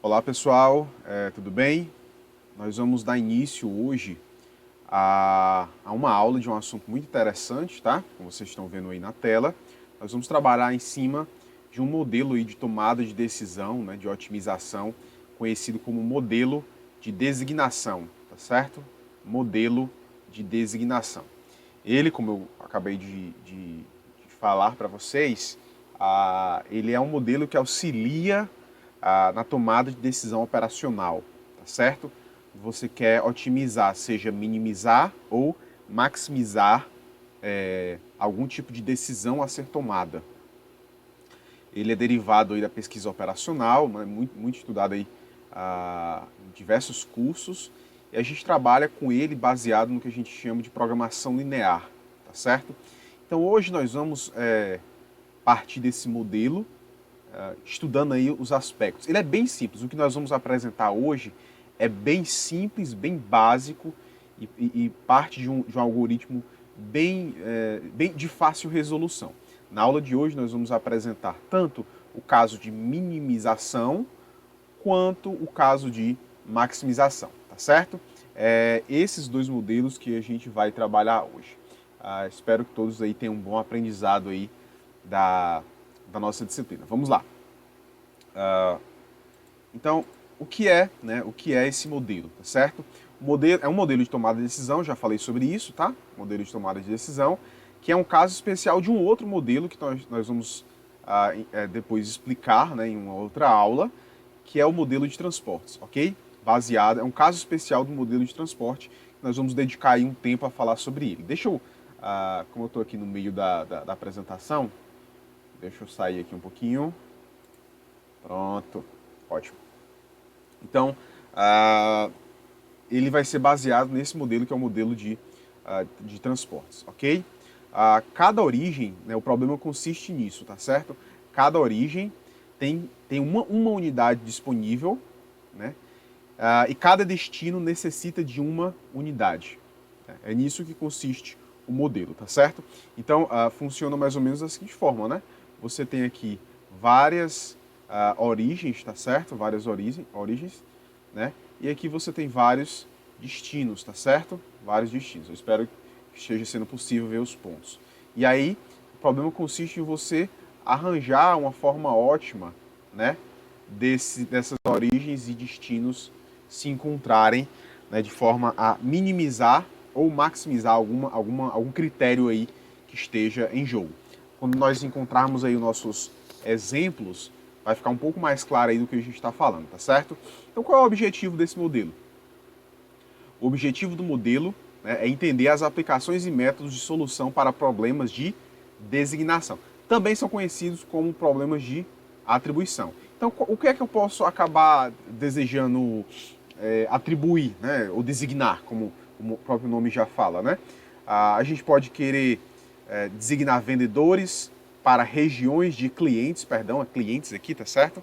Olá pessoal, tudo bem? Nós vamos dar início hoje a uma aula de um assunto muito interessante, tá? Como vocês estão vendo aí na tela. Nós vamos trabalhar em cima de um modelo aí de tomada de decisão, né, de otimização, conhecido como modelo de designação, tá certo? Modelo de designação. Ele, como eu acabei de falar para vocês, ele é um modelo que auxilia na tomada de decisão operacional, tá certo? Você quer otimizar, seja minimizar ou maximizar algum tipo de decisão a ser tomada. Ele é derivado aí da pesquisa operacional, né, muito estudado aí, em diversos cursos, e a gente trabalha com ele baseado no que a gente chama de programação linear, tá certo? Então hoje nós vamos partir desse modelo, estudando aí os aspectos. Ele é bem simples, o que nós vamos apresentar hoje é bem simples, bem básico e parte de um algoritmo bem de fácil resolução. Na aula de hoje nós vamos apresentar tanto o caso de minimização quanto o caso de maximização, tá certo? Esses dois modelos que a gente vai trabalhar hoje. Espero que todos aí tenham um bom aprendizado aí da nossa disciplina. Vamos lá. Então, o que é esse modelo, tá certo? O modelo é um modelo de tomada de decisão, já falei sobre isso, tá? Modelo de tomada de decisão, que é um caso especial de um outro modelo que nós vamos depois explicar, né, em uma outra aula, que é o modelo de transportes, ok? É um caso especial do modelo de transporte, que nós vamos dedicar aí um tempo a falar sobre ele. Deixa eu, como eu estou aqui no meio da apresentação, deixa eu sair aqui um pouquinho. Pronto, ótimo. Então, ele vai ser baseado nesse modelo que é o modelo de transportes, ok? Cada origem, né, o problema consiste nisso, tá certo? Cada origem tem uma unidade disponível, né? E cada destino necessita de uma unidade. É nisso que consiste o modelo, tá certo? Então, funciona mais ou menos da seguinte forma, né? Você tem aqui várias origens, tá certo? Várias origens, né? E aqui você tem vários destinos, tá certo? Vários destinos. Eu espero que esteja sendo possível ver os pontos. E aí, o problema consiste em você arranjar uma forma ótima, né, dessas origens e destinos se encontrarem, né, de forma a minimizar ou maximizar algum critério aí que esteja em jogo. Quando nós encontrarmos aí os nossos exemplos, vai ficar um pouco mais claro aí do que a gente está falando, tá certo? Então qual é o objetivo desse modelo? O objetivo do modelo, né, é entender as aplicações e métodos de solução para problemas de designação. Também são conhecidos como problemas de atribuição. Então o que é que eu posso acabar desejando atribuir, né, ou designar, como o próprio nome já fala, né? A gente pode querer designar vendedores para regiões de clientes, clientes aqui, tá certo?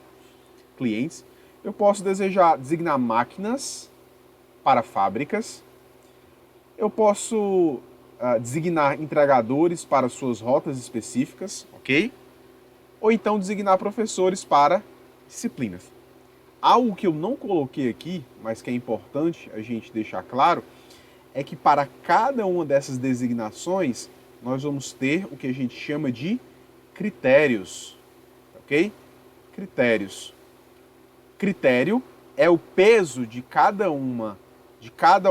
Clientes. Eu posso designar máquinas para fábricas. Eu posso designar entregadores para suas rotas específicas, ok? Ou então designar professores para disciplinas. Algo que eu não coloquei aqui, mas que é importante a gente deixar claro, é que para cada uma dessas designações, nós vamos ter o que a gente chama de critérios, ok? Critérios. Critério é o peso de cada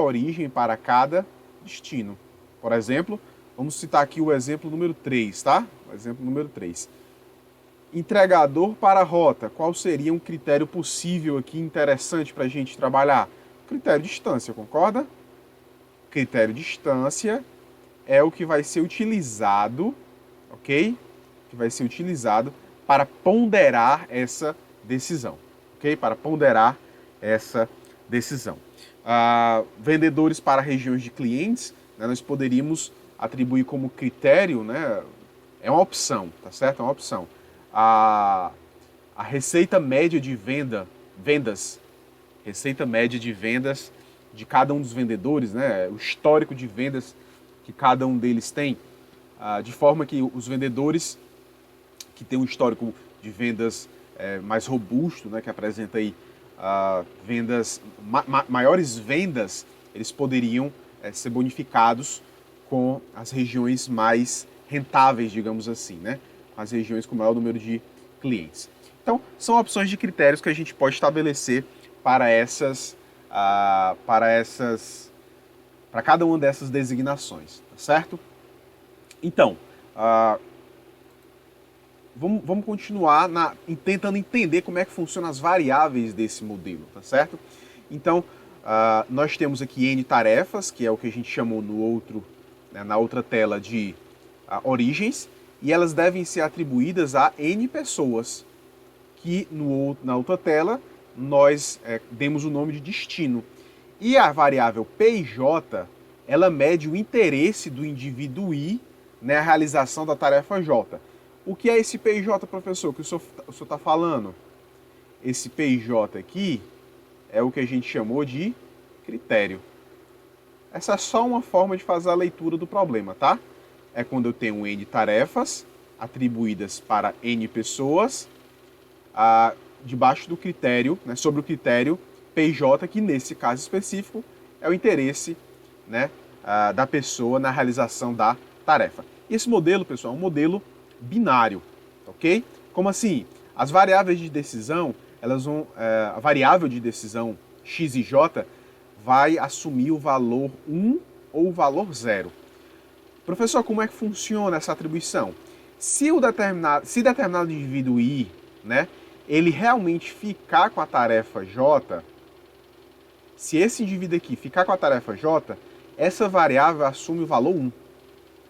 origem para cada destino. Por exemplo, vamos citar aqui o exemplo número 3, tá? O exemplo número 3. Entregador para rota, qual seria um critério possível aqui interessante para a gente trabalhar? Critério distância, concorda? Critério distância é o que vai ser utilizado, ok? Que vai ser utilizado para ponderar essa decisão, ok? Para ponderar essa decisão. Vendedores para regiões de clientes, né, nós poderíamos atribuir como critério, né? É uma opção, tá certo? É uma opção. A receita média de vendas, receita média de vendas de cada um dos vendedores, né? O histórico de vendas que cada um deles tem, de forma que os vendedores que têm um histórico de vendas mais robusto, né? Que apresenta aí maiores vendas, eles poderiam ser bonificados com as regiões mais rentáveis, digamos assim, né? Com as regiões com maior número de clientes. Então, são opções de critérios que a gente pode estabelecer para para cada uma dessas designações, tá certo? Então, vamos continuar tentando entender como é que funcionam as variáveis desse modelo, tá certo? Então, nós temos aqui N tarefas, que é o que a gente chamou na outra tela de origens, e elas devem ser atribuídas a N pessoas, que na outra tela nós demos o nome de destino. E a variável PJ, ela mede o interesse do indivíduo I na realização da tarefa J. O que é esse PJ, professor, que o senhor está falando? Esse PJ aqui é o que a gente chamou de critério. Essa é só uma forma de fazer a leitura do problema, tá? É quando eu tenho N tarefas atribuídas para N pessoas, debaixo do critério, né, sobre o critério PJ, que nesse caso específico é o interesse, né, da pessoa na realização da tarefa. E esse modelo, pessoal, é um modelo binário, ok? Como assim? As variáveis de decisão, a variável de decisão x e j vai assumir o valor 1 ou o valor 0. Professor, como é que funciona essa atribuição? Se determinado indivíduo I, né, ele realmente ficar com a tarefa J, se esse indivíduo aqui ficar com a tarefa J, essa variável assume o valor 1.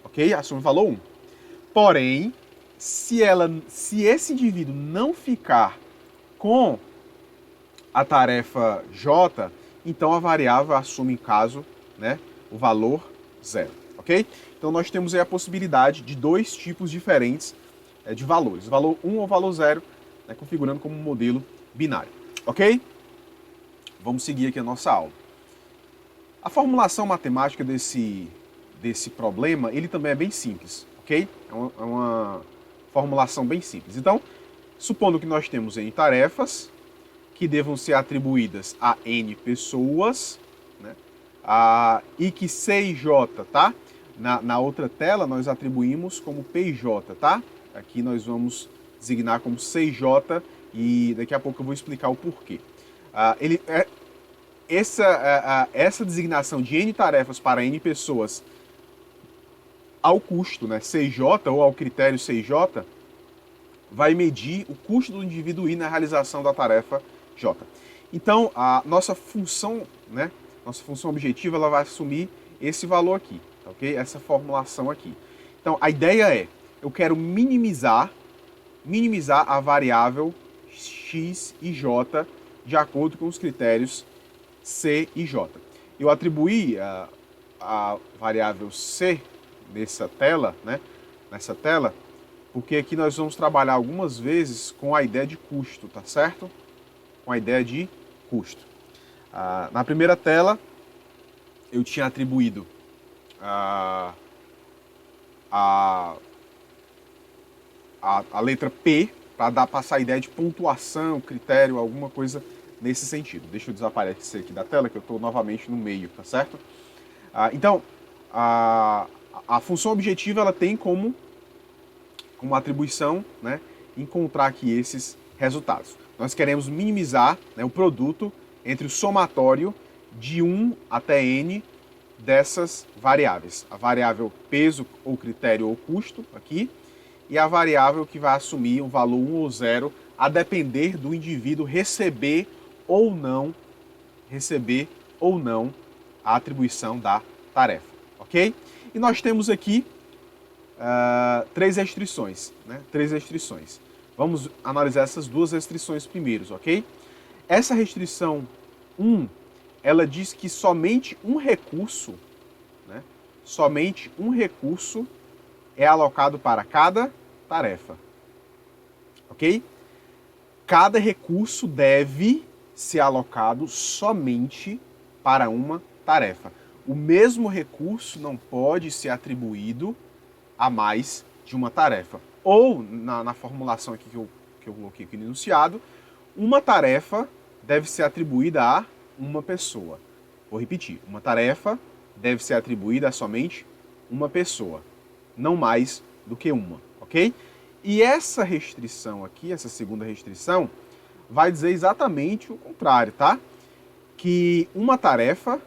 Ok? Assume o valor 1. Porém, se esse indivíduo não ficar com a tarefa J, então a variável assume, em caso, né, o valor 0. Ok? Então nós temos aí a possibilidade de dois tipos diferentes de valores. Valor 1 ou valor 0, né, configurando como um modelo binário. Ok? Vamos seguir aqui a nossa aula. A formulação matemática desse problema, ele também é bem simples, ok? É uma formulação bem simples. Então, supondo que nós temos N tarefas, que devam ser atribuídas a N pessoas, né? E que C e J, tá? Na outra tela, nós atribuímos como PJ, tá? Aqui nós vamos designar como CJ e daqui a pouco eu vou explicar o porquê. Essa designação de N tarefas para N pessoas ao custo, né, CJ, ou ao critério CJ, vai medir o custo do indivíduo I na realização da tarefa J. Então, a nossa função, né, nossa função objetiva, ela vai assumir esse valor aqui, ok? Essa formulação aqui. Então, a ideia é, eu quero minimizar a variável x e j de acordo com os critérios C e J. Eu atribuí a variável C nessa tela, porque aqui nós vamos trabalhar algumas vezes com a ideia de custo, tá certo? Com a ideia de custo. Na primeira tela, eu tinha atribuído a letra P para passar a ideia de pontuação, critério, alguma coisa nesse sentido. Deixa eu desaparecer aqui da tela, que eu estou novamente no meio, tá certo? Então, a função objetiva ela tem como atribuição, né, encontrar aqui esses resultados. Nós queremos minimizar, né, o produto entre o somatório de 1 até n dessas variáveis. A variável peso ou critério ou custo aqui e a variável que vai assumir um valor 1 ou 0 a depender do indivíduo receber ou não a atribuição da tarefa, ok? E nós temos aqui três restrições, né? Vamos analisar essas duas restrições primeiro, ok? Essa restrição 1, ela diz que somente um recurso, né? Somente um recurso é alocado para cada tarefa, ok? Cada recurso deve ser alocado somente para uma tarefa. O mesmo recurso não pode ser atribuído a mais de uma tarefa. Ou, na formulação aqui que eu coloquei aqui no enunciado, uma tarefa deve ser atribuída a uma pessoa. Vou repetir, uma tarefa deve ser atribuída a somente uma pessoa, não mais do que uma, ok? E essa restrição aqui, essa segunda restrição, vai dizer exatamente o contrário, tá? Que uma tarefa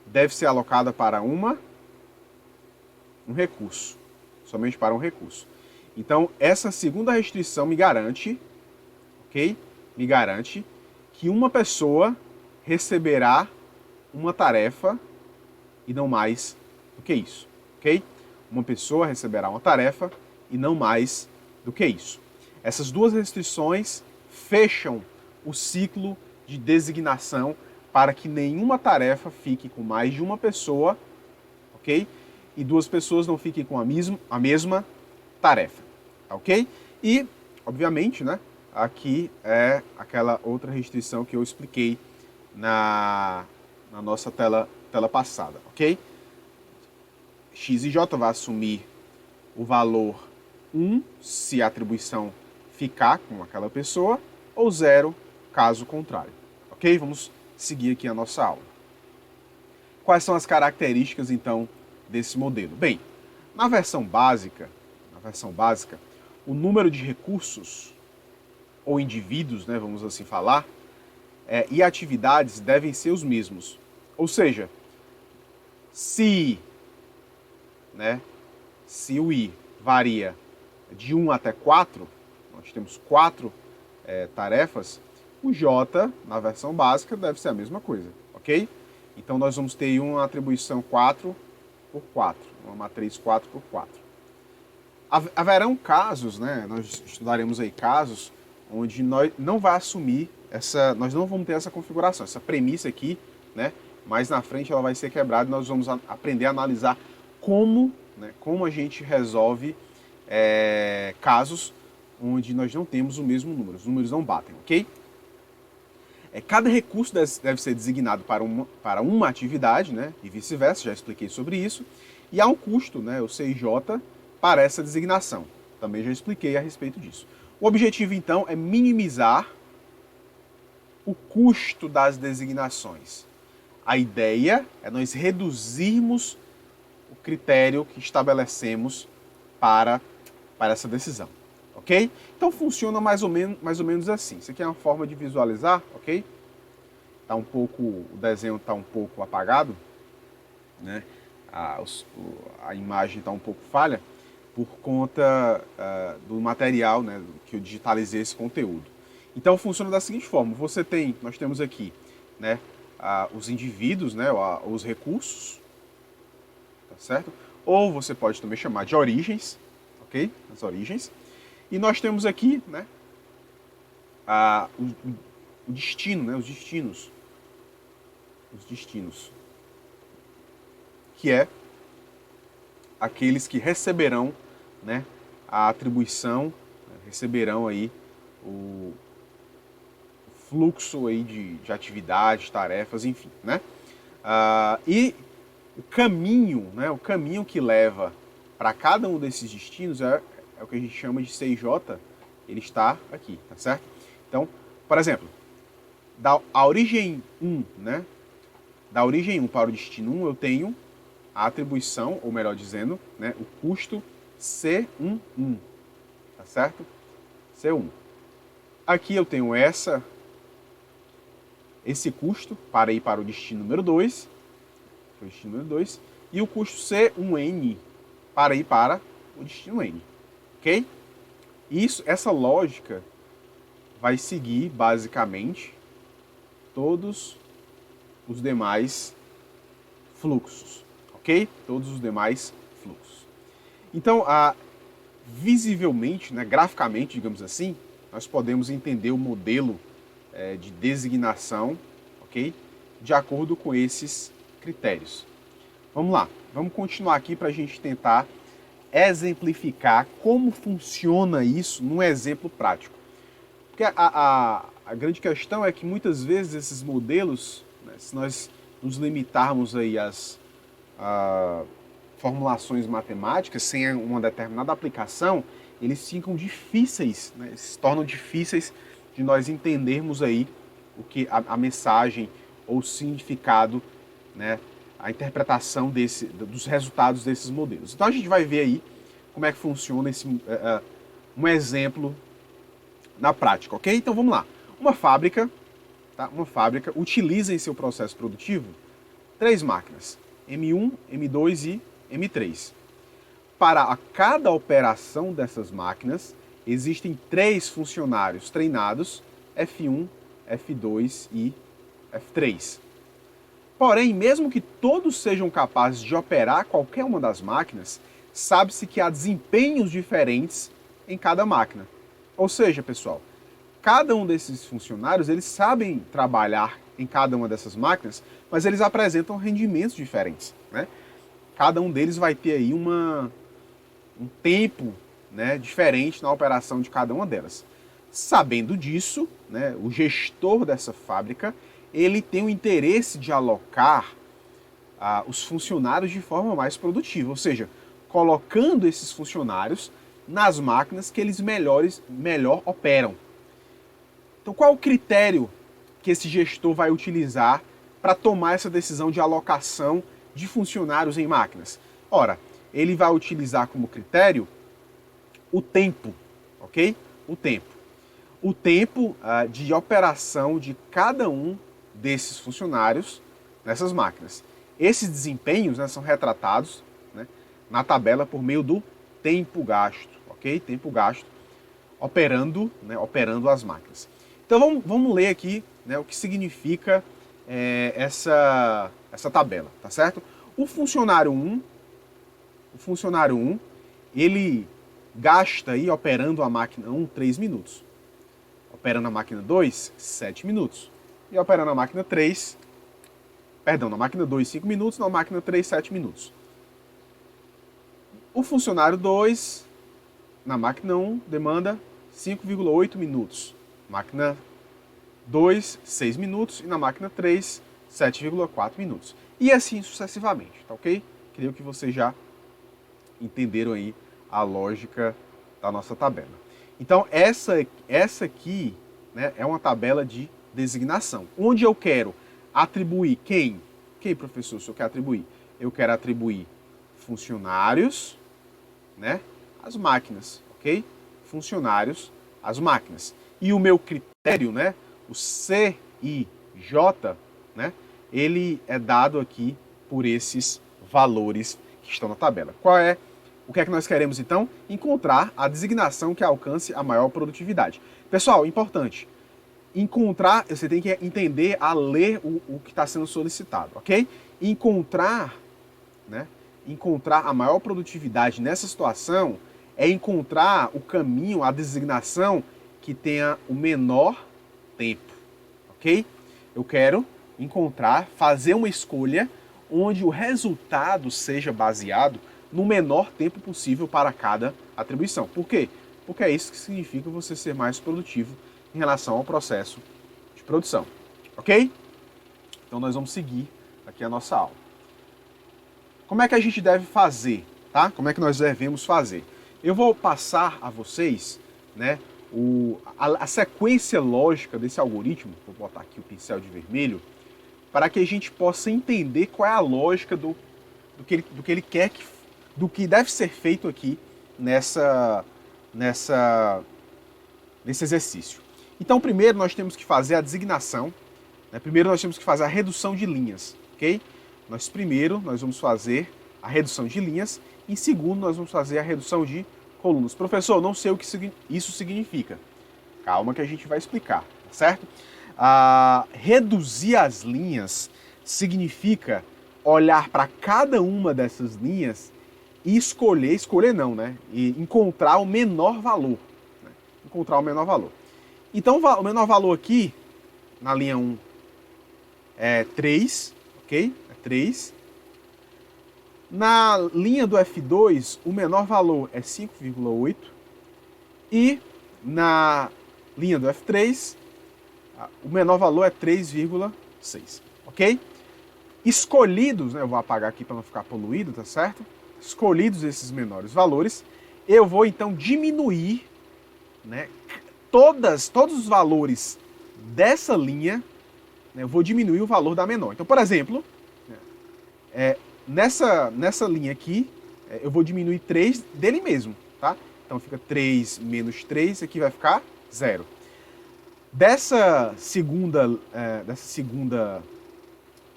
deve ser alocada para um recurso, somente para um recurso. Então, essa segunda restrição me garante, ok? Me garante que uma pessoa receberá uma tarefa e não mais do que isso, ok? Uma pessoa receberá uma tarefa e não mais do que isso. Essas duas restrições fecham o ciclo de designação para que nenhuma tarefa fique com mais de uma pessoa, ok? E duas pessoas não fiquem com a mesma tarefa, ok? E, obviamente, né, aqui é aquela outra restrição que eu expliquei na nossa tela passada, ok? X e J vai assumir o valor 1 se a atribuição ficar com aquela pessoa, ou 0 caso contrário, ok? Vamos seguir aqui a nossa aula. Quais são as características, então, desse modelo? Bem, na versão básica, o número de recursos ou indivíduos, né, vamos assim falar, e atividades devem ser os mesmos. Ou seja, se o I varia de 1 até 4, nós temos 4 tarefas, o J, na versão básica, deve ser a mesma coisa, ok? Então nós vamos ter uma atribuição 4 por 4, uma matriz 4 por 4. Haverão casos, né, nós estudaremos aí casos, onde nós não vai assumir nós não vamos ter essa configuração, essa premissa aqui, né, mais na frente ela vai ser quebrada e nós vamos aprender a analisar como a gente resolve casos onde nós não temos o mesmo número, os números não batem, ok? Cada recurso deve ser designado para uma atividade, né, e vice-versa, já expliquei sobre isso, e há um custo, né, o CIJ, para essa designação. Também já expliquei a respeito disso. O objetivo, então, é minimizar o custo das designações. A ideia é nós reduzirmos o critério que estabelecemos para essa decisão, ok? Então funciona mais ou menos assim. Isso aqui é uma forma de visualizar, ok? O desenho está um pouco apagado, né? A imagem está um pouco falha por conta do material, né, que eu digitalizei esse conteúdo. Então funciona da seguinte forma: nós temos aqui, né, os indivíduos, né, os recursos, tá certo? Ou você pode também chamar de origens, ok? As origens. E nós temos aqui, né, o destino, né, os destinos, que é aqueles que receberão, né, a atribuição, receberão aí o fluxo aí de atividades, tarefas, enfim, né? E o caminho, né, o caminho que leva para cada um desses destinos é o que a gente chama de CIJ, ele está aqui, tá certo? Então, por exemplo, a origem 1, né? Da origem 1 para o destino 1, eu tenho a atribuição, ou melhor dizendo, né, o custo C11, tá certo? C1. Aqui eu tenho esse custo para ir para o destino número 2, e o custo C1N para ir para o destino N, ok? Essa lógica vai seguir basicamente todos os demais fluxos, ok? Todos os demais fluxos. Então, visivelmente, né, graficamente, digamos assim, nós podemos entender o modelo de designação, ok? De acordo com esses critérios. Vamos lá, vamos continuar aqui para a gente tentar exemplificar como funciona isso num exemplo prático. Porque a grande questão é que muitas vezes esses modelos, né, se nós nos limitarmos aí às formulações matemáticas sem uma determinada aplicação, eles ficam difíceis, né, se tornam difíceis de nós entendermos aí o que a mensagem ou o significado, né, a interpretação dos resultados desses modelos. Então a gente vai ver aí como é que funciona um exemplo na prática, ok? Então vamos lá. Uma fábrica utiliza em seu processo produtivo 3 máquinas, M1, M2 e M3. Para cada operação dessas máquinas, existem 3 funcionários treinados, F1, F2 e F3. Porém, mesmo que todos sejam capazes de operar qualquer uma das máquinas, sabe-se que há desempenhos diferentes em cada máquina. Ou seja, pessoal, cada um desses funcionários, eles sabem trabalhar em cada uma dessas máquinas, mas eles apresentam rendimentos diferentes, né? Cada um deles vai ter aí um tempo, né, diferente na operação de cada uma delas. Sabendo disso, né, o gestor dessa fábrica, ele tem o interesse de alocar os funcionários de forma mais produtiva, ou seja, colocando esses funcionários nas máquinas que eles melhor operam. Então, qual é o critério que esse gestor vai utilizar para tomar essa decisão de alocação de funcionários em máquinas? Ora, ele vai utilizar como critério o tempo, ok? O tempo. O tempo de operação de cada um desses funcionários nessas máquinas. Esses desempenhos, né, são retratados, né, na tabela por meio do tempo gasto, ok? Tempo gasto operando as máquinas. Então vamos ler aqui, né, o que significa essa tabela, tá certo? O funcionário 1, ele gasta aí operando a máquina 1, 3 minutos. Operando a máquina 2, 7 minutos. E operando a máquina 3, na máquina 2, 5 minutos, na máquina 3, 7 minutos. O funcionário 2, na máquina 1, demanda 5,8 minutos. Máquina 2, 6 minutos. E na máquina 3, 7,4 minutos. E assim sucessivamente, tá ok? Creio que vocês já entenderam aí a lógica da nossa tabela. Então, essa aqui, né, é uma tabela de designação, onde eu quero atribuir quem? Quem, professor, se eu quero atribuir? Eu quero atribuir funcionários, né, às máquinas, ok? Funcionários às máquinas. E o meu critério, né, o CIJ, né, ele é dado aqui por esses valores que estão na tabela. O que é que nós queremos, então? Encontrar a designação que alcance a maior produtividade. Pessoal, importante, você tem que entender a ler o que está sendo solicitado, ok? Encontrar a maior produtividade nessa situação é encontrar o caminho, a designação que tenha o menor tempo, ok? Eu quero fazer uma escolha onde o resultado seja baseado no menor tempo possível para cada atribuição. Por quê? Porque é isso que significa você ser mais produtivo em relação ao processo de produção. Ok? Então nós vamos seguir aqui a nossa aula. Como é que a gente deve fazer? Tá? Como é que nós devemos fazer? Eu vou passar a vocês, né, a sequência lógica desse algoritmo, vou botar aqui o pincel de vermelho, para que a gente possa entender qual é a lógica do que deve ser feito aqui nesse exercício. Então, primeiro nós temos que fazer a designação, né? Primeiro nós temos que fazer a redução de linhas, ok? Primeiro nós vamos fazer a redução de linhas, em segundo nós vamos fazer a redução de colunas. Professor, não sei o que isso significa. Calma que a gente vai explicar, tá certo? Reduzir as linhas significa olhar para cada uma dessas linhas e escolher não, né? E encontrar o menor valor. Né? Encontrar o menor valor. Então, o menor valor aqui, na linha 1, é 3, ok? É 3. Na linha do F2, o menor valor é 5,8. E na linha do F3, o menor valor é 3,6, ok? Escolhidos, né, eu vou apagar aqui para não ficar poluído, tá certo? Escolhidos esses menores valores, eu vou então diminuir, né, todos os valores dessa linha, né, eu vou diminuir o valor da menor. Então, por exemplo, nessa linha aqui, eu vou diminuir 3 dele mesmo, tá? Então fica 3 menos 3, aqui vai ficar 0. Dessa segunda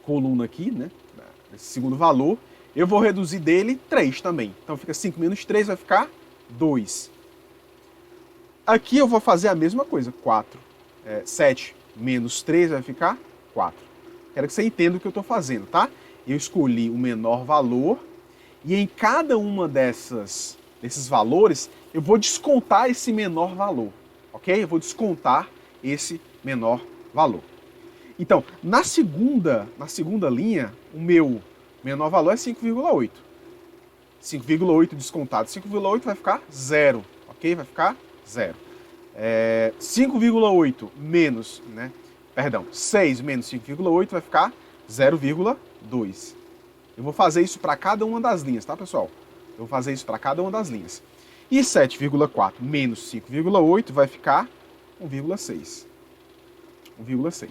coluna aqui, né, desse segundo valor, eu vou reduzir dele 3 também. Então fica 5 menos 3, vai ficar 2. Aqui eu vou fazer a mesma coisa, 4. 7 menos 3 vai ficar 4. Quero que você entenda o que eu estou fazendo, tá? Eu escolhi o menor valor e em cada uma desses valores eu vou descontar esse menor valor, ok? Eu vou descontar esse menor valor. Então, na segunda linha, o meu menor valor é 5,8. 5,8 descontado 5,8 vai ficar 0, ok? Vai ficar 0. 5,8 menos, 6 menos 5,8 vai ficar 0,2. Eu vou fazer isso para cada uma das linhas, tá, pessoal? Eu vou fazer isso para cada uma das linhas. E 7,4 menos 5,8 vai ficar 1,6. 1,6.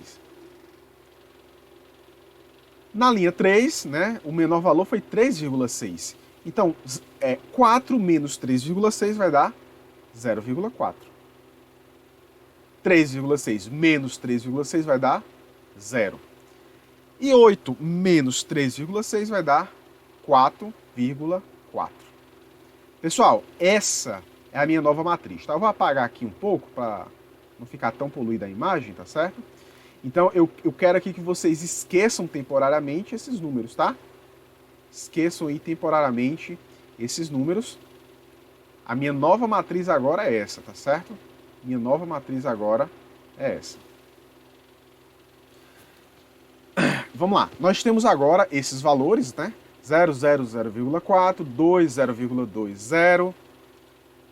Na linha 3, o menor valor foi 3,6. Então, 4 menos 3,6 vai dar 0,4. 3,6 menos 3,6 vai dar 0. E 8 menos 3,6 vai dar 4,4. Pessoal, essa é a minha nova matriz, tá? Eu vou apagar aqui um pouco para não ficar tão poluída a imagem, tá certo? Então, eu quero aqui que vocês esqueçam temporariamente esses números, tá? Esqueçam aí temporariamente esses números. A minha nova matriz agora é essa, tá certo? Minha nova matriz agora é essa. Vamos lá. Nós temos agora esses valores, 0, 0, 0,4, 2, 0,20,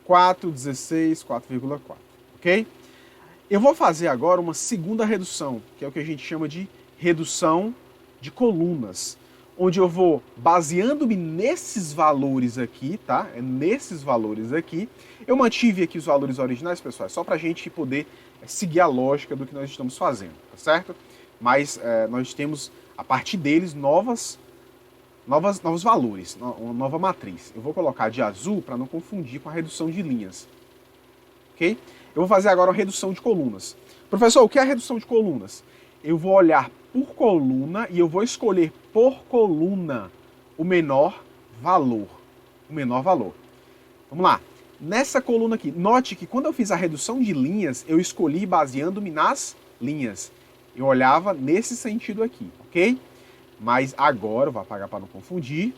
4, 16, 4,4, ok? Eu vou fazer agora uma segunda redução, que é o que a gente chama de redução de colunas, onde eu vou, baseando-me nesses valores aqui, tá? É nesses valores aqui. Eu mantive aqui os valores originais, pessoal, só para a gente poder seguir a lógica do que nós estamos fazendo, tá certo? Mas nós temos, a partir deles, novos valores, uma nova matriz. Eu vou colocar de azul para não confundir com a redução de linhas, ok? Eu vou fazer agora uma redução de colunas. Professor, o que é a redução de colunas? Eu vou olhar por coluna e eu vou escolher por coluna o menor valor. O menor valor. Vamos lá. Nessa coluna aqui, note que quando eu fiz a redução de linhas, eu escolhi baseando-me nas linhas. Eu olhava nesse sentido aqui, ok? Mas agora, eu vou apagar para não confundir.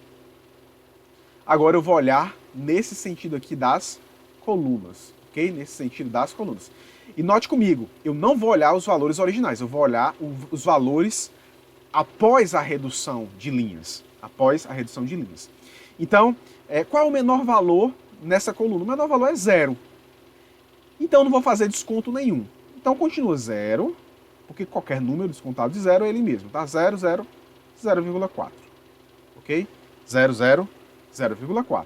Agora eu vou olhar nesse sentido aqui das colunas, ok? Nesse sentido das colunas. E note comigo, eu não vou olhar os valores originais, eu vou olhar os valores após a redução de linhas. Após a redução de linhas. Então, qual é o menor valor nessa coluna? O menor valor é 0. Então, eu não vou fazer desconto nenhum. Então, continua 0, porque qualquer número descontado de 0 é ele mesmo, tá? 0, 0, 0,4. Ok? 0, 0, 0,4.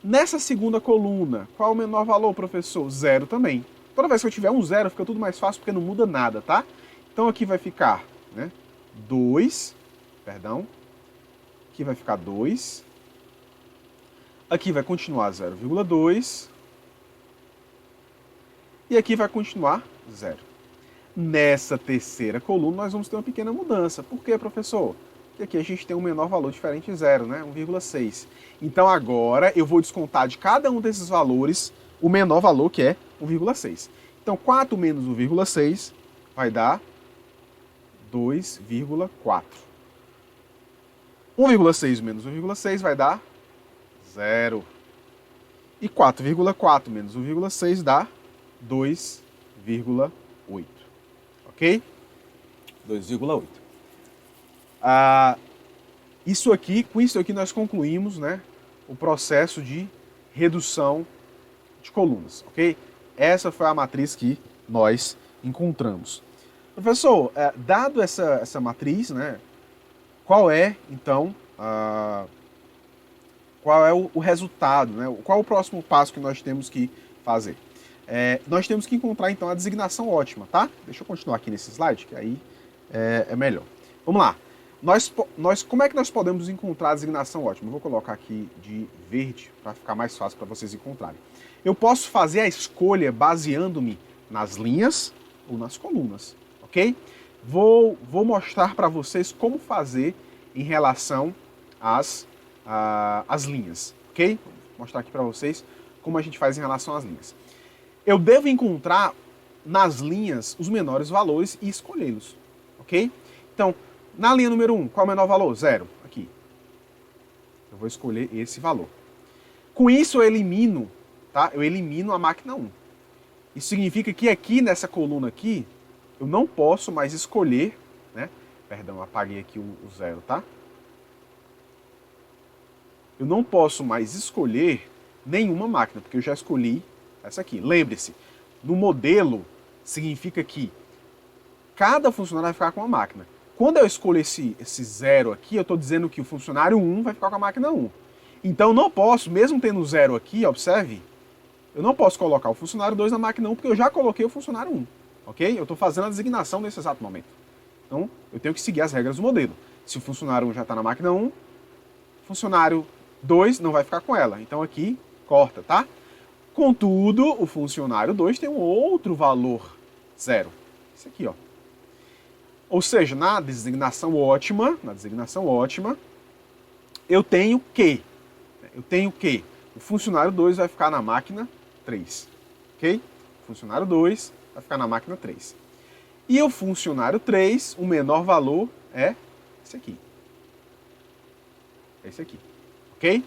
Nessa segunda coluna, qual é o menor valor, professor? 0 também. Toda vez que eu tiver um 0, fica tudo mais fácil porque não muda nada, tá? Então aqui vai ficar 2, perdão. Aqui vai ficar 2. Aqui vai continuar 0,2. E aqui vai continuar 0. Nessa terceira coluna, nós vamos ter uma pequena mudança. Por quê, professor? Porque aqui a gente tem um menor valor diferente de 0, 1,6. Então agora eu vou descontar de cada um desses valores o menor valor, que é 1,6. Então 4 menos 1,6 vai dar 2,4. 1,6 menos 1,6 vai dar 0. E 4,4 menos 1,6 dá 2,8. Ok? 2,8. Com isso aqui nós concluímos o processo de redução de colunas, ok? Essa foi a matriz que nós encontramos. Professor, dado essa matriz, qual é, então, qual é o resultado, qual é o próximo passo que nós temos que fazer? nós temos que encontrar, então, a designação ótima, tá? Deixa eu continuar aqui nesse slide, que aí é melhor. Vamos lá. Como é que nós podemos encontrar a designação ótima? Eu vou colocar aqui de verde para ficar mais fácil para vocês encontrarem. Eu posso fazer a escolha baseando-me nas linhas ou nas colunas, ok? Vou mostrar para vocês como fazer em relação às linhas, ok? Vou mostrar aqui para vocês como a gente faz em relação às linhas. Eu devo encontrar nas linhas os menores valores e escolhê-los, ok? Então, na linha número 1, qual é o menor valor? 0. Aqui. Eu vou escolher esse valor. Com isso eu elimino, tá? Eu elimino a máquina 1. Isso significa que aqui nessa coluna aqui, eu não posso mais escolher, né? Perdão, apaguei aqui o 0, tá? Eu não posso mais escolher nenhuma máquina, porque eu já escolhi essa aqui. Lembre-se, no modelo significa que cada funcionário vai ficar com uma máquina. Quando eu escolho esse 0 aqui, eu estou dizendo que o funcionário 1 vai ficar com a máquina 1. Então eu não posso, mesmo tendo 0 aqui, observe, eu não posso colocar o funcionário 2 na máquina 1, porque eu já coloquei o funcionário 1. Ok? Eu estou fazendo a designação nesse exato momento. Então, eu tenho que seguir as regras do modelo. Se o funcionário 1 já está na máquina 1, funcionário 2 não vai ficar com ela. Então aqui, corta, tá? Contudo, o funcionário 2 tem um outro valor 0. Esse aqui, ó. Ou seja, na designação ótima, eu tenho que o funcionário 2 vai ficar na máquina 3, ok? O funcionário 2 vai ficar na máquina 3. E o funcionário 3, o menor valor é esse aqui. Esse aqui, ok?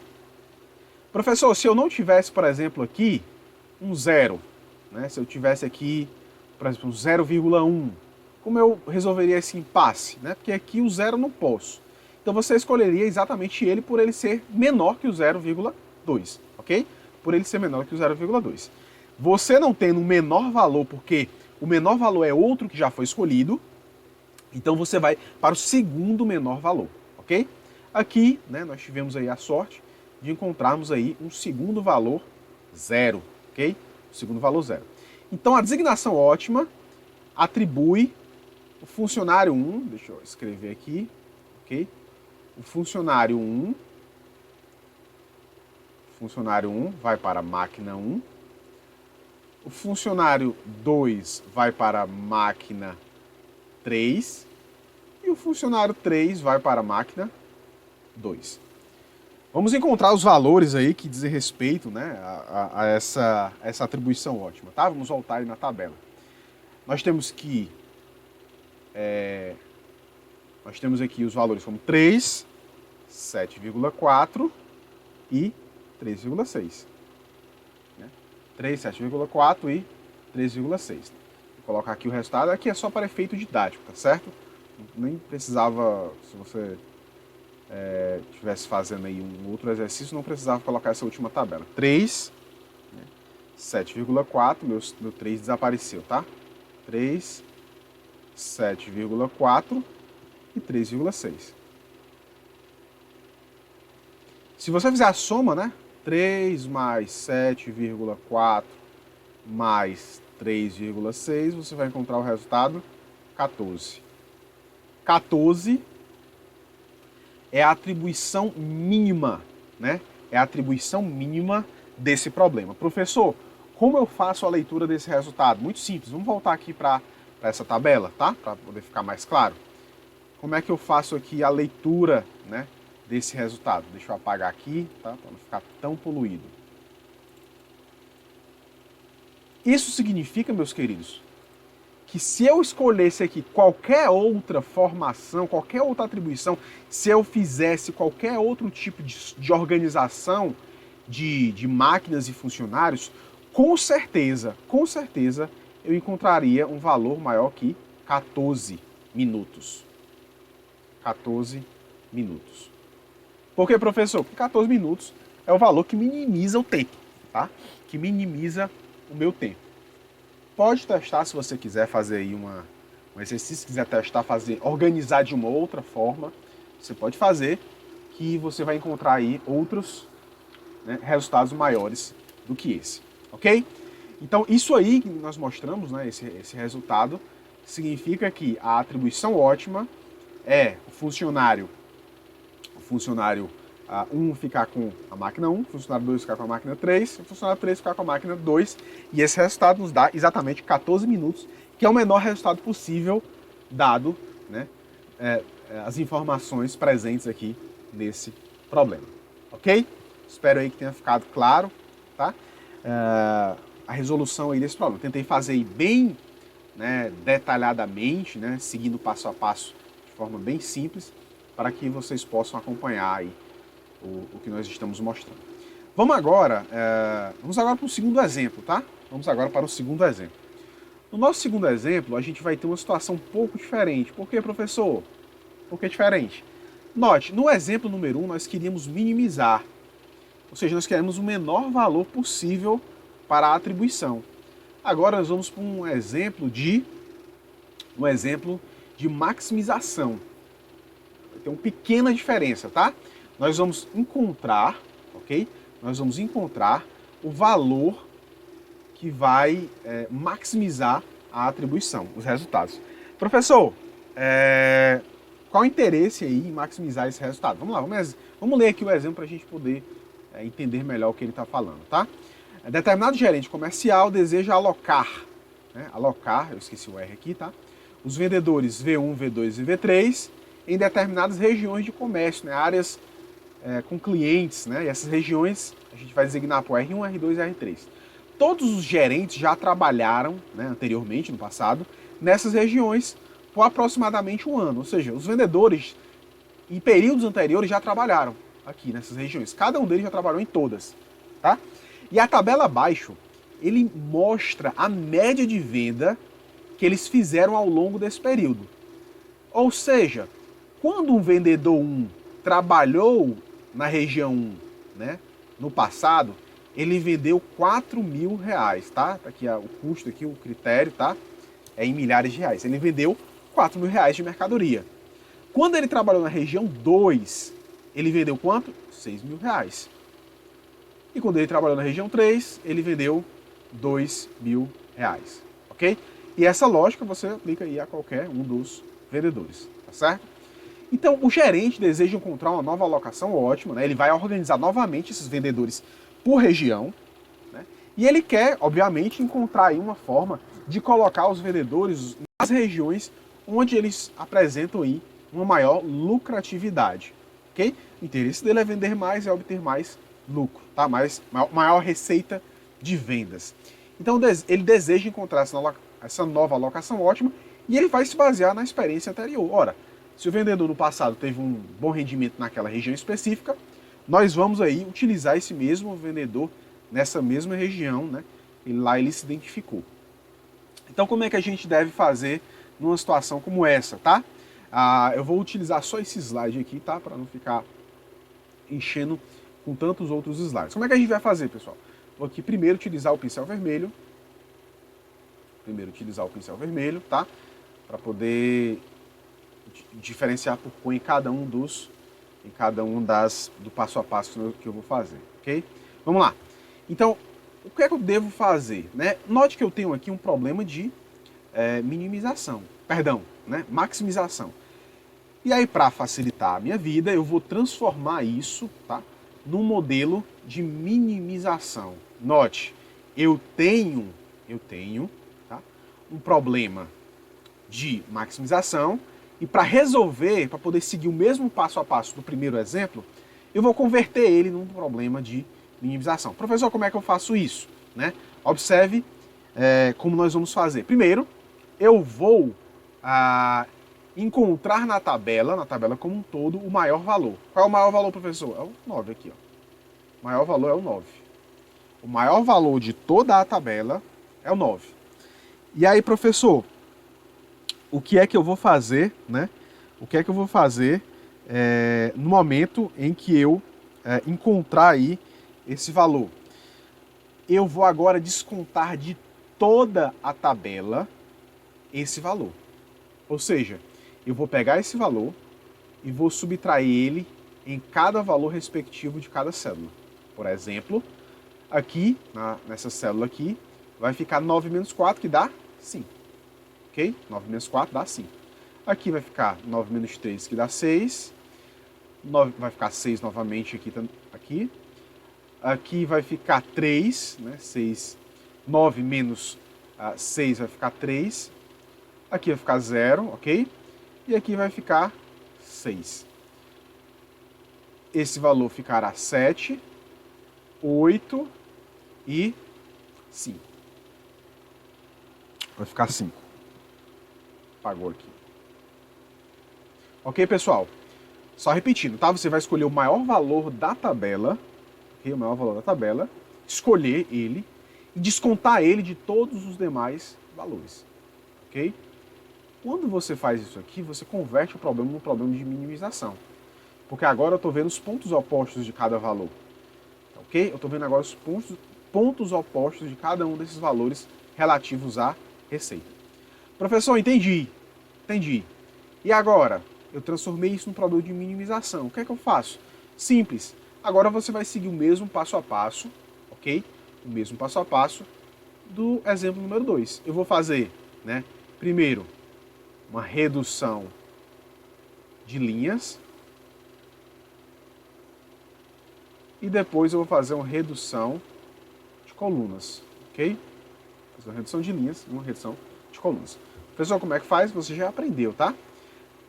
Professor, se eu não tivesse, por exemplo, aqui um 0, né? Se eu tivesse aqui, por exemplo, um 0,1, como eu resolveria esse impasse, né? Porque aqui o 0 eu não posso. Então você escolheria exatamente ele por ele ser menor que o 0,2, ok? Por ele ser menor que o 0,2. Você não tendo um menor valor, porque o menor valor é outro que já foi escolhido, então você vai para o segundo menor valor, ok? Aqui, né, nós tivemos aí a sorte de encontrarmos aí um segundo valor 0, ok? O segundo valor 0. Então a designação ótima atribui o funcionário 1, deixa eu escrever aqui, ok? O funcionário 1 vai para a máquina 1. O funcionário 2 vai para a máquina 3. E o funcionário 3 vai para a máquina 2. Vamos encontrar os valores aí que dizem respeito, né, a essa atribuição ótima, tá? Vamos voltar aí na tabela. Nós temos que nós temos aqui os valores como 3, 7,4 e 3,6. Né? 3, 7,4 e 3,6. Vou colocar aqui o resultado. Aqui é só para efeito didático, tá certo? Nem precisava, se você estivesse fazendo aí um outro exercício, não precisava colocar essa última tabela. 3, né? 7,4, meu 3 desapareceu, tá? 3, 7,4 e 3,6. Se você fizer a soma, né? 3 mais 7,4 mais 3,6, você vai encontrar o resultado 14. 14 é a atribuição mínima, né? É a atribuição mínima desse problema. Professor, como eu faço a leitura desse resultado? Muito simples. Vamos voltar aqui para essa tabela, tá? Para poder ficar mais claro. Como é que eu faço aqui a leitura, né, desse resultado? Deixa eu apagar aqui, tá? Para não ficar tão poluído. Isso significa, meus queridos, que se eu escolhesse aqui qualquer outra formação, qualquer outra atribuição, se eu fizesse qualquer outro tipo de organização de máquinas e funcionários, com certeza, eu encontraria um valor maior que 14 minutos. 14 minutos. Por que, professor? Porque 14 minutos é o valor que minimiza o tempo, tá? Que minimiza o meu tempo. Pode testar se você quiser fazer aí um exercício, se quiser testar, organizar de uma outra forma, você pode fazer, que você vai encontrar aí outros, né, resultados maiores do que esse, ok? Então, isso aí que nós mostramos, né, esse resultado, significa que a atribuição ótima é o funcionário 1 ficar com a máquina 1, o funcionário 2 ficar com a máquina 3, o funcionário 3 ficar com a máquina 2, e esse resultado nos dá exatamente 14 minutos, que é o menor resultado possível, dado, né, as informações presentes aqui nesse problema. Ok? Espero aí que tenha ficado claro, tá? A resolução aí desse problema. Tentei fazer aí bem, né, detalhadamente, né, seguindo passo a passo de forma bem simples, para que vocês possam acompanhar aí o que nós estamos mostrando. Vamos agora para o segundo exemplo, tá? Vamos agora para o segundo exemplo. No nosso segundo exemplo, a gente vai ter uma situação um pouco diferente. Por quê, professor? Por que diferente? Note, no exemplo número 1, nós queríamos minimizar, ou seja, nós queremos o menor valor possível para a atribuição. Agora nós vamos para um exemplo de maximização. Tem uma pequena diferença, tá? Nós vamos encontrar, ok? Nós vamos encontrar o valor que vai maximizar a atribuição, os resultados. Professor, qual o interesse aí em maximizar esse resultado? Vamos lá, vamos ler aqui o exemplo para a gente poder entender melhor o que ele está falando, tá? Determinado gerente comercial deseja alocar, eu esqueci o R aqui, tá? Os vendedores V1, V2 e V3 em determinadas regiões de comércio, né? Áreas com clientes, né? E essas regiões a gente vai designar por R1, R2 e R3. Todos os gerentes já trabalharam, né, anteriormente, no passado, nessas regiões por aproximadamente um ano. Ou seja, os vendedores em períodos anteriores já trabalharam aqui nessas regiões. Cada um deles já trabalhou em todas, tá? E a tabela abaixo, ele mostra a média de venda que eles fizeram ao longo desse período. Ou seja, quando um vendedor 1 trabalhou na região 1, né, no passado, ele vendeu R$4.000, tá? Tá aqui o custo, aqui o critério, tá? É em milhares de reais. Ele vendeu R$4.000 de mercadoria. Quando ele trabalhou na região 2, ele vendeu quanto? R$6.000. E quando ele trabalhou na região 3, ele vendeu R$2.000, ok? E essa lógica você aplica aí a qualquer um dos vendedores, tá certo? Então, o gerente deseja encontrar uma nova alocação ótima, né? Ele vai organizar novamente esses vendedores por região, né? E ele quer, obviamente, encontrar aí uma forma de colocar os vendedores nas regiões onde eles apresentam aí uma maior lucratividade, ok? O interesse dele é vender mais, é obter mais lucro, tá? Maior receita de vendas. Então, ele deseja encontrar essa nova alocação ótima e ele vai se basear na experiência anterior. Ora, se o vendedor no passado teve um bom rendimento naquela região específica, nós vamos aí utilizar esse mesmo vendedor nessa mesma região, né? E lá ele se identificou. Então, como é que a gente deve fazer numa situação como essa, tá? Eu vou utilizar só esse slide aqui, tá? Para não ficar enchendo com tantos outros slides. Como é que a gente vai fazer, pessoal? Vou aqui primeiro utilizar o pincel vermelho. Tá? Para poder diferenciar por cor em cada um do passo a passo que eu vou fazer, ok? Vamos lá. Então, o que é que eu devo fazer, né? Note que eu tenho aqui um problema de maximização. E aí, para facilitar a minha vida, eu vou transformar isso, tá, num modelo de minimização. Note, eu tenho tá, um problema de maximização e para resolver, para poder seguir o mesmo passo a passo do primeiro exemplo, eu vou converter ele num problema de minimização. Professor, como é que eu faço isso? Né? Observe como nós vamos fazer. Primeiro, eu vou encontrar na tabela como um todo, o maior valor. Qual é o maior valor, professor? É o 9 aqui, ó. O maior valor é o 9. O maior valor de toda a tabela é o 9. E aí, professor, o que é que eu vou fazer, né? O que é que eu vou fazer no momento em que eu encontrar aí esse valor? Eu vou agora descontar de toda a tabela esse valor. Ou seja, eu vou pegar esse valor e vou subtrair ele em cada valor respectivo de cada célula. Por exemplo, aqui, nessa célula aqui, vai ficar 9 menos 4, que dá 5. Ok? 9 menos 4 dá 5. Aqui vai ficar 9 menos 3, que dá 6. 9, vai ficar 6 novamente aqui. Aqui vai ficar 3, né? 6. 9 menos 6 vai ficar 3. Aqui vai ficar 0, ok? E aqui vai ficar 6. Esse valor ficará 7, 8 e 5. Vai ficar 5. Apagou aqui. Ok, pessoal? Só repetindo, tá? Você vai escolher o maior valor da tabela, ok? O maior valor da tabela, escolher ele e descontar ele de todos os demais valores, ok? Quando você faz isso aqui, você converte o problema num problema de minimização. Porque agora eu estou vendo os pontos opostos de cada valor. Ok? Eu estou vendo agora os pontos opostos de cada um desses valores relativos à receita. Professor, entendi. Entendi. E agora? Eu transformei isso num problema de minimização. O que é que eu faço? Simples. Agora você vai seguir o mesmo passo a passo, ok? O mesmo passo a passo do exemplo número 2. Eu vou fazer, né, primeiro, uma redução de linhas. E depois eu vou fazer uma redução de colunas, ok? Fazer uma redução de linhas e uma redução de colunas. Pessoal, como é que faz? Você já aprendeu, tá?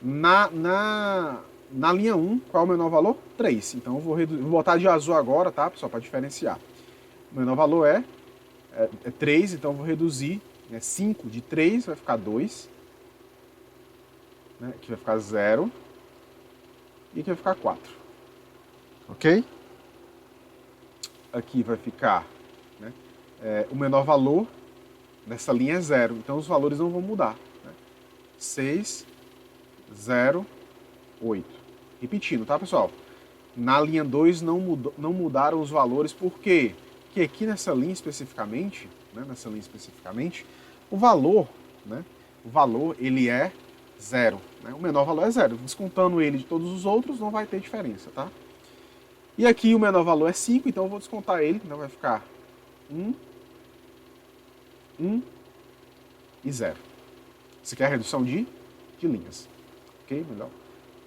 Na linha 1, qual é o menor valor? 3. Então eu vou botar de azul agora, tá, pessoal, para diferenciar. O menor valor é 3, então eu vou reduzir, 5 de 3 vai ficar 2. Né? Aqui vai ficar 0. E aqui vai ficar 4. Ok? Aqui vai ficar, né, o menor valor nessa linha é 0, então os valores não vão mudar. Né? 6, 0, 8. Repetindo, tá, pessoal? Na linha 2 não mudaram os valores, por quê? Porque aqui nessa linha especificamente, né, o valor, né, ele é 0. Né? O menor valor é 0. Descontando ele de todos os outros, não vai ter diferença, tá? E aqui o menor valor é 5, então eu vou descontar ele, então vai ficar 1, 1 e 0. Isso aqui é a redução de linhas. Ok? Melhor.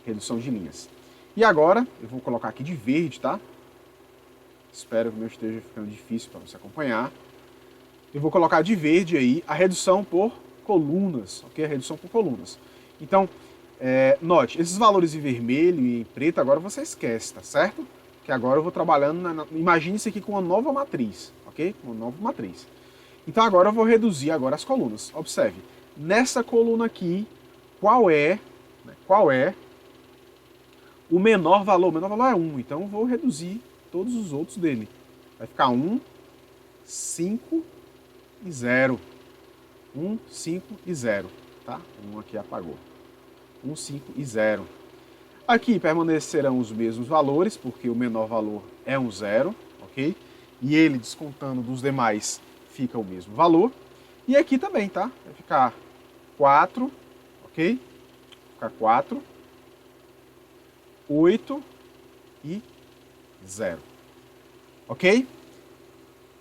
Redução de linhas. E agora, eu vou colocar aqui de verde, tá? Espero que o meu esteja ficando difícil para você acompanhar. Eu vou colocar de verde aí a redução por colunas, ok? A redução por colunas. Então, note, esses valores em vermelho e em preto agora você esquece, tá certo? Que agora eu vou trabalhando, imagine isso aqui com uma nova matriz, ok? Uma nova matriz. Então agora eu vou reduzir agora as colunas. Observe, nessa coluna aqui, qual é o menor valor? O menor valor é 1, então eu vou reduzir todos os outros dele. Vai ficar 1, 5 e 0. 1, 5 e 0, tá? 1 aqui apagou. 1, 5 e 0. Aqui permanecerão os mesmos valores, porque o menor valor é um 0, ok? E ele, descontando dos demais, fica o mesmo valor. E aqui também, tá? Vai ficar 4, ok? Vai ficar 4, 8 e 0. Ok?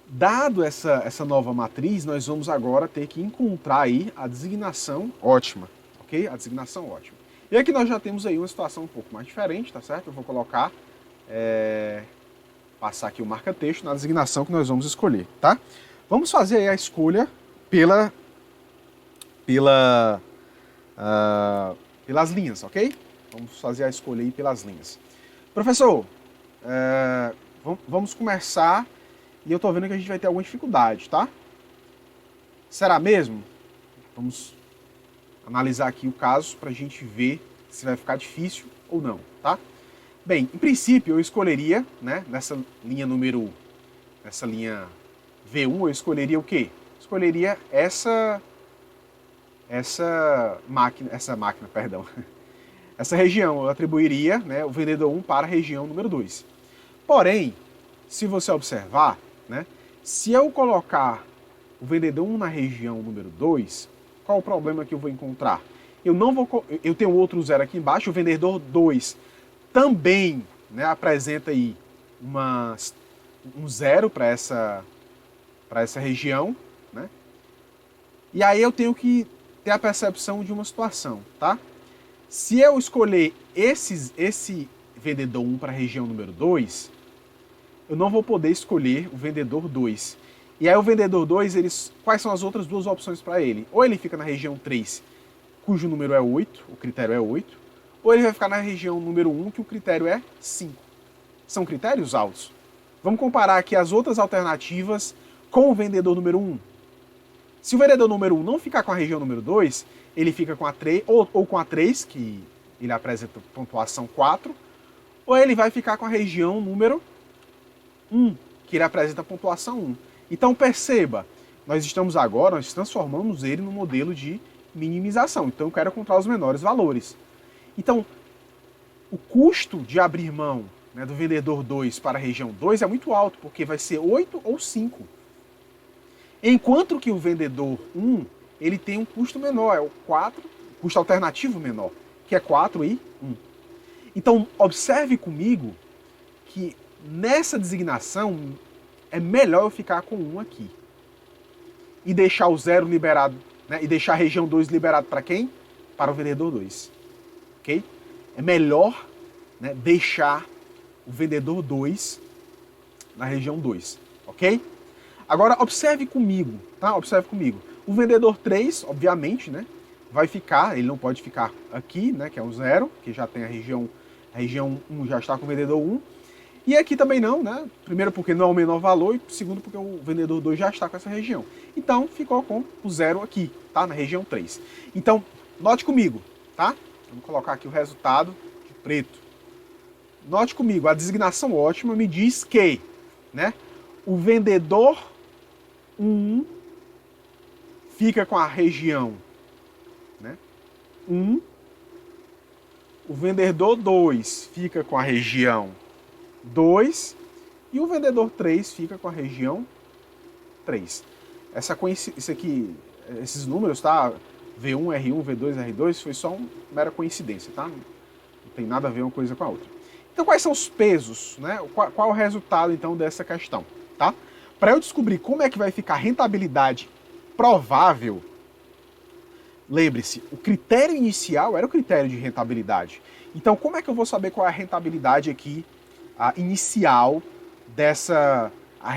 Dado essa nova matriz, nós vamos agora ter que encontrar aí a designação ótima, ok? A designação ótima. E aqui nós já temos aí uma situação um pouco mais diferente, tá certo? Eu vou colocar, passar aqui o marca-texto na designação que nós vamos escolher, tá? Vamos fazer aí a escolha pelas linhas, ok? Vamos fazer a escolha aí pelas linhas. Professor, vamos começar e eu tô vendo que a gente vai ter alguma dificuldade, tá? Será mesmo? Vamos analisar aqui o caso para a gente ver se vai ficar difícil ou não, tá? Bem, em princípio eu escolheria, né, nessa linha V1, eu escolheria o quê? Escolheria essa região, eu atribuiria, né, o vendedor 1 para a região número 2. Porém, se você observar, né, se eu colocar o vendedor 1 na região número 2, qual o problema que eu vou encontrar? Eu tenho outro 0 aqui embaixo, o vendedor 2 também, né, apresenta aí um 0 para essa região, né? E aí eu tenho que ter a percepção de uma situação, tá? Se eu escolher esse vendedor 1 para a região número 2, eu não vou poder escolher o vendedor 2. E aí o vendedor 2, quais são as outras duas opções para ele? Ou ele fica na região 3, cujo número é 8, o critério é 8, ou ele vai ficar na região número 1, que o critério é 5. São critérios altos. Vamos comparar aqui as outras alternativas com o vendedor número 1. Se o vendedor número 1 não ficar com a região número 2, ele fica com a 3, ou com a 3, que ele apresenta pontuação 4, ou ele vai ficar com a região número 1, que ele apresenta pontuação 1. Então perceba, nós transformamos ele no modelo de minimização. Então eu quero encontrar os menores valores. Então, o custo de abrir mão, né, do vendedor 2 para a região 2 é muito alto, porque vai ser 8 ou 5. Enquanto que o vendedor 1, ele tem um custo menor, é o 4, custo alternativo menor, que é 4 e 1. Então, observe comigo que nessa designação é melhor eu ficar com 1 aqui. E deixar o 0 liberado, né, e deixar a região 2 liberado para quem? Para o vendedor 2. Ok? É melhor, né, deixar o vendedor 2 na região 2. Ok? Agora, observe comigo, tá? Observe comigo. O vendedor 3, obviamente, né, vai ficar, ele não pode ficar aqui, né, que é o 0, que já tem a região 1 já está com o vendedor 1. E aqui também não, né? Primeiro porque não é o menor valor e segundo porque o vendedor 2 já está com essa região. Então, ficou com o 0 aqui, tá? Na região 3. Então, note comigo, tá? Vamos colocar aqui o resultado de preto. Note comigo, a designação ótima me diz que, né, o vendedor 1 fica com a região, né, 1, o vendedor 2 fica com a região 2 e o vendedor 3 fica com a região 3. Isso aqui, esses números, tá? V1, R1, V2, R2 foi só uma mera coincidência, tá? Não tem nada a ver uma coisa com a outra. Então, quais são os pesos, né? Qual é o resultado, então, dessa questão, tá? Para eu descobrir como é que vai ficar a rentabilidade provável, lembre-se, o critério inicial era o critério de rentabilidade. Então, como é que eu vou saber qual é a rentabilidade aqui, a inicial dessa... a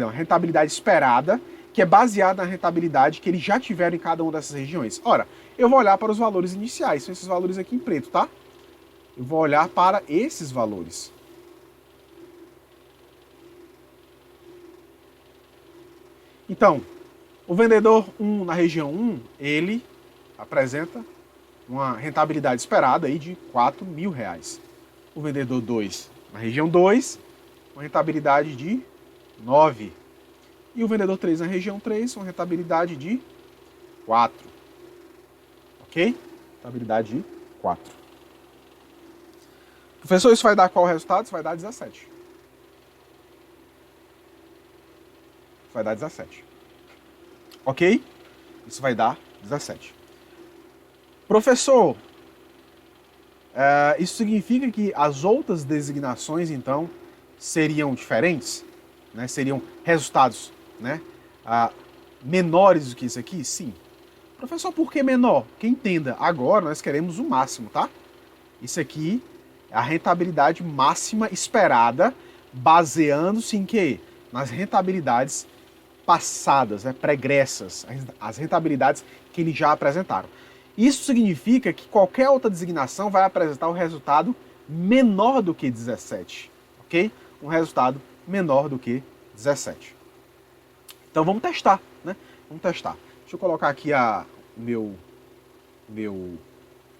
rentabilidade esperada, que é baseada na rentabilidade que eles já tiveram em cada uma dessas regiões. Ora, eu vou olhar para os valores iniciais, são esses valores aqui em preto, tá? Eu vou olhar para esses valores. Então, o vendedor 1 na região 1, ele apresenta uma rentabilidade esperada aí de R$4.000. O vendedor 2 na região 2, uma rentabilidade de 9. E o vendedor 3 na região 3, uma rentabilidade de 4. Ok? Rentabilidade de 4. Professor, isso vai dar qual resultado? Isso vai dar 17. Vai dar 17. Ok? Isso vai dar 17. Professor, isso significa que as outras designações, então, seriam diferentes? Né? Seriam resultados, né, menores do que isso aqui? Sim. Professor, por que menor? Que entenda, agora nós queremos o máximo, tá? Isso aqui é a rentabilidade máxima esperada, baseando-se em quê? Nas rentabilidades passadas, né, pregressas, as rentabilidades que eles já apresentaram. Isso significa que qualquer outra designação vai apresentar um resultado menor do que 17, ok? Um resultado menor do que 17. Então vamos testar, né? Vamos testar. Deixa eu colocar aqui o meu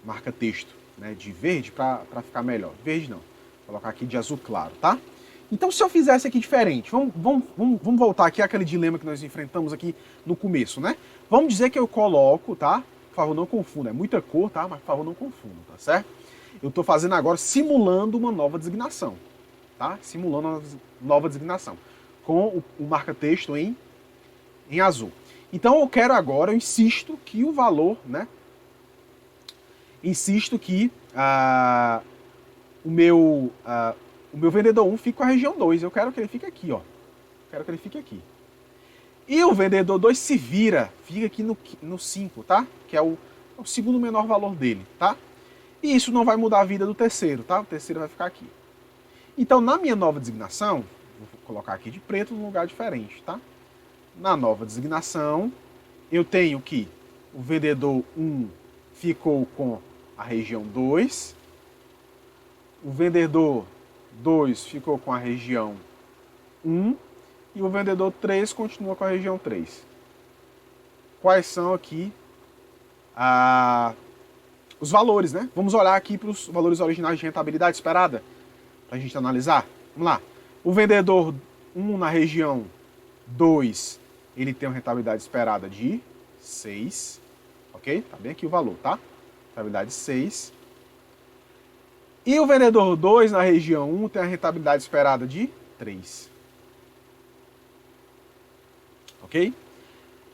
marca-texto, né, de verde para ficar melhor. Verde não, vou colocar aqui de azul claro, tá? Então se eu fizesse aqui diferente, vamos voltar aqui àquele dilema que nós enfrentamos aqui no começo, né? Vamos dizer que eu coloco, tá? Por favor, não confunda, é muita cor, tá? Mas por favor, não confunda, tá certo? Eu estou fazendo agora, simulando uma nova designação, tá? Simulando uma nova designação, com o marca-texto em azul. Então eu quero agora, eu insisto que o valor, né? Insisto que o meu vendedor 1 fique com a região 2. Eu quero que ele fique aqui, ó. Quero que ele fique aqui. E o vendedor 2 se vira, fica aqui no 5, tá? Que é o segundo menor valor dele, tá? E isso não vai mudar a vida do terceiro, tá? O terceiro vai ficar aqui. Então, na minha nova designação, vou colocar aqui de preto num lugar diferente, tá? Na nova designação, eu tenho que o vendedor 1 ficou com a região 2, o vendedor 2 ficou com a região 1 e o vendedor 3 continua com a região 3. Quais são aqui os valores, né? Vamos olhar aqui para os valores originais de rentabilidade esperada, para a gente analisar. Vamos lá. O vendedor 1 na região 2, ele tem uma rentabilidade esperada de 6, ok? Tá bem aqui o valor, tá? Rentabilidade 6. E o vendedor 2 na região 1 tem a rentabilidade esperada de 3. Ok?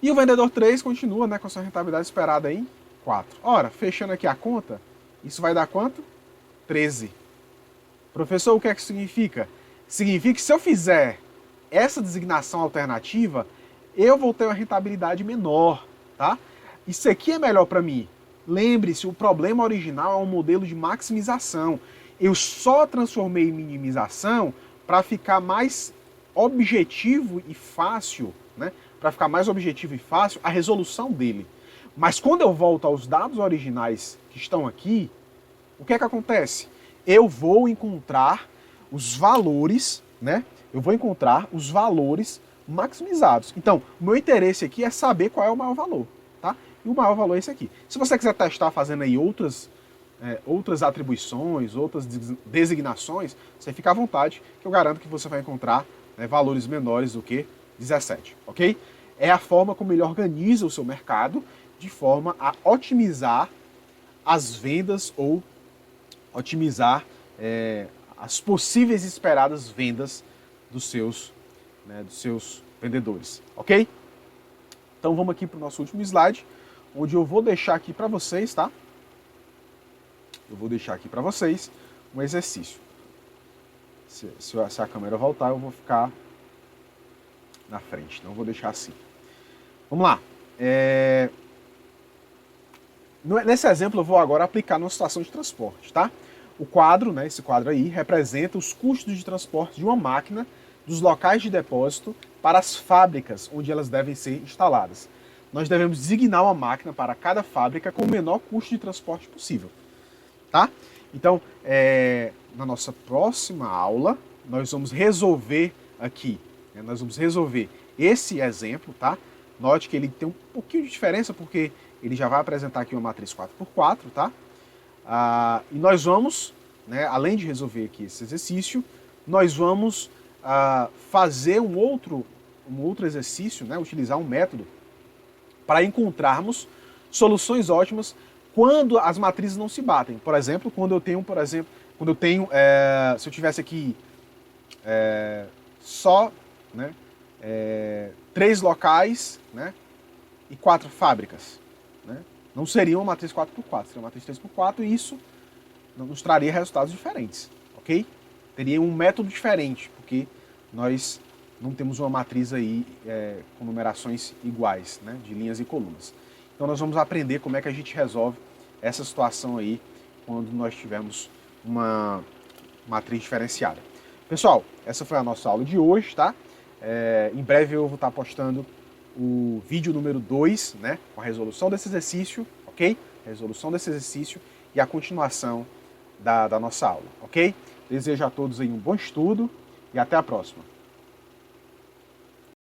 E o vendedor 3 continua, né, com a sua rentabilidade esperada em 4. Ora, fechando aqui a conta, isso vai dar quanto? 13. Professor, o que é que significa? Significa que se eu fizer essa designação alternativa, eu vou ter uma rentabilidade menor, tá? Isso aqui é melhor para mim. Lembre-se, o problema original é um modelo de maximização. Eu só transformei em minimização para ficar mais objetivo e fácil, né? Para ficar mais objetivo e fácil a resolução dele. Mas quando eu volto aos dados originais que estão aqui, o que é que acontece? Eu vou encontrar os valores, né? Eu vou encontrar os valores maximizados. Então, o meu interesse aqui é saber qual é o maior valor, tá? E o maior valor é esse aqui. Se você quiser testar fazendo aí outras atribuições, outras designações, você fica à vontade, que eu garanto que você vai encontrar, né, valores menores do que 17, ok? É a forma como ele organiza o seu mercado de forma a otimizar as vendas ou otimizar as possíveis e esperadas vendas dos seus vendedores, ok? Então vamos aqui para o nosso último slide, onde eu vou deixar aqui para vocês, tá? Eu vou deixar aqui para vocês um exercício. Se a câmera voltar, eu vou ficar na frente, então eu vou deixar assim. Vamos lá. Nesse exemplo eu vou agora aplicar numa situação de transporte, tá? O quadro, né, esse quadro aí, representa os custos de transporte de uma máquina dos locais de depósito para as fábricas onde elas devem ser instaladas. Nós devemos designar uma máquina para cada fábrica com o menor custo de transporte possível, tá? Então, na nossa próxima aula, nós vamos resolver aqui, né, nós vamos resolver esse exemplo, tá? Note que ele tem um pouquinho de diferença, porque ele já vai apresentar aqui uma matriz 4x4, tá? E nós vamos, né, além de resolver aqui esse exercício, nós vamos fazer um outro exercício, né, utilizar um método para encontrarmos soluções ótimas quando as matrizes não se batem. Por exemplo, se eu tivesse aqui só, né, 3 locais, né, e 4 fábricas, né? Não seria uma matriz 4x4, seria uma matriz 3x4 e isso nos traria resultados diferentes, ok? Teria um método diferente, porque nós não temos uma matriz aí com numerações iguais, né, de linhas e colunas. Então nós vamos aprender como é que a gente resolve essa situação aí quando nós tivermos uma matriz diferenciada. Pessoal, essa foi a nossa aula de hoje, tá? Em breve eu vou estar postando o vídeo número 2, né, com a resolução desse exercício, ok? A resolução desse exercício e a continuação da nossa aula, ok? Desejo a todos aí um bom estudo e até a próxima.